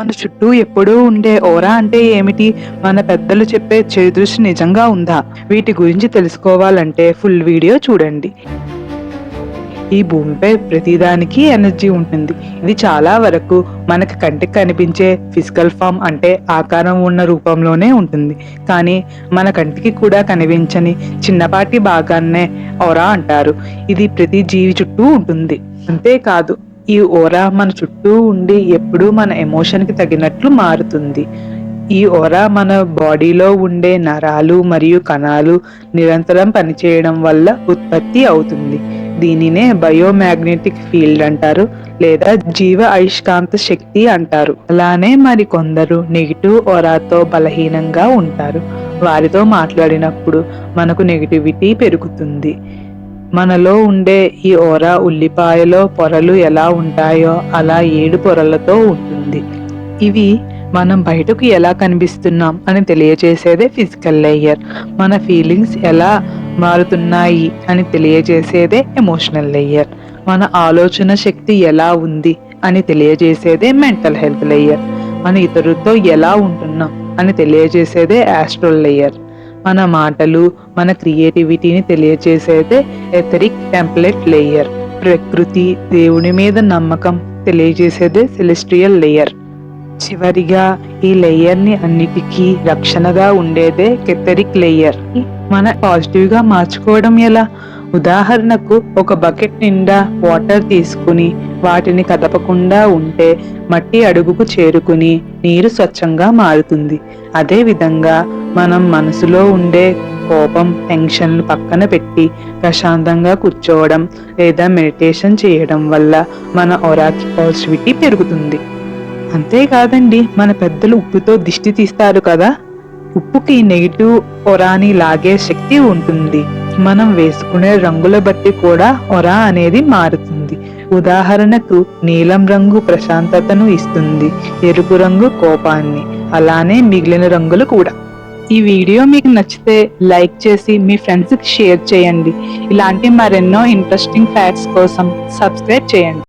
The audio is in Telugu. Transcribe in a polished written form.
మన చుట్టూ ఎప్పుడూ ఉండే ఓరా అంటే ఏమిటి? మన పెద్దలు చెప్పే చెడుదృష్టి నిజంగా ఉందా? వీటి గురించి తెలుసుకోవాలంటే ఫుల్ వీడియో చూడండి. ఈ భూమిపై ప్రతిదానికి ఎనర్జీ ఉంటుంది. ఇది చాలా వరకు మనకి కంటికి కనిపించే ఫిజికల్ ఫామ్ అంటే ఆకారం ఉన్న రూపంలోనే ఉంటుంది. కానీ మన కంటికి కూడా కనిపించని చిన్నపాటి భాగాన్నే ఓరా అంటారు. ఇది ప్రతి జీవి చుట్టూ ఉంటుంది. అంతేకాదు ఈ ఓరా మన చుట్టూ ఉండి ఎప్పుడూ మన ఎమోషన్కి తగినట్లు మారుతుంది. ఈ ఓరా మన బాడీలో ఉండే నరాలు మరియు కణాలు నిరంతరం పనిచేయడం వల్ల ఉత్పత్తి అవుతుంది. దీనినే బయోమాగ్నెటిక్ ఫీల్డ్ అంటారు లేదా జీవ అయస్కాంత శక్తి అంటారు. అలానే మరి కొందరు నెగిటివ్ ఓరాతో బలహీనంగా ఉంటారు. వారితో మాట్లాడినప్పుడు మనకు నెగిటివిటీ పెరుగుతుంది. మనలో ఉండే ఈ ఓరా ఉల్లిపాయలో పొరలు ఎలా ఉంటాయో అలా 7 పొరలతో ఉంటుంది. ఇవి మనం బయటకు ఎలా కనిపిస్తున్నాం అని తెలియజేసేదే ఫిజికల్ లేయర్. మన ఫీలింగ్స్ ఎలా మారుతున్నాయి అని తెలియజేసేదే ఎమోషనల్ లేయర్. మన ఆలోచన శక్తి ఎలా ఉంది అని తెలియజేసేదే మెంటల్ హెల్త్ లేయర్. మన ఇతరులతో ఎలా ఉంటున్నాం అని తెలియజేసేదే ఆస్ట్రల్ లేయర్. మన మాటలు మన క్రియేటివిటీని తెలియజేసేదే ఎథరిక్ టెంప్లెట్ లేయర్. ప్రకృతి దేవుని మీద నమ్మకం తెలియజేసేదే సెలెస్ట్రియల్ లేయర్. చివరిగా ఈ లేయర్ని అన్నిటికీ రక్షణగా ఉండేదే కెథరిక్ లేయర్. మన పాజిటివ్గా మార్చుకోవడం ఎలా? ఉదాహరణకు ఒక బకెట్ నిండా వాటర్ తీసుకుని వాటిని కదపకుండా ఉంటే మట్టి అడుగుకు చేరుకుని నీరు స్వచ్ఛంగా మారుతుంది. అదేవిధంగా మనం మనసులో ఉండే కోపం టెన్షన్లు పక్కన పెట్టి ప్రశాంతంగా కూర్చోవడం లేదా మెడిటేషన్ చేయడం వల్ల మన ఓరాకి పాజిటివిటీ పెరుగుతుంది. అంతేకాదండి, మన పెద్దలు ఉప్పుతో దిష్టి తీస్తారు కదా, ఉప్పుకి నెగిటివ్ ఓరాని లాగే శక్తి ఉంటుంది. మనం వేసుకునే రంగుల బట్టి కూడా ఓరా అనేది మారుతుంది. ఉదాహరణకు నీలం రంగు ప్రశాంతతను ఇస్తుంది, ఎరుపు రంగు కోపాన్ని, అలానే మిగిలిన రంగులు కూడా. ఈ వీడియో మీకు నచ్చితే లైక్ చేసి మీ ఫ్రెండ్స్కి షేర్ చేయండి. ఇలాంటి మరెన్నో ఇంట్రెస్టింగ్ ఫ్యాక్ట్స్ కోసం సబ్స్క్రైబ్ చేయండి.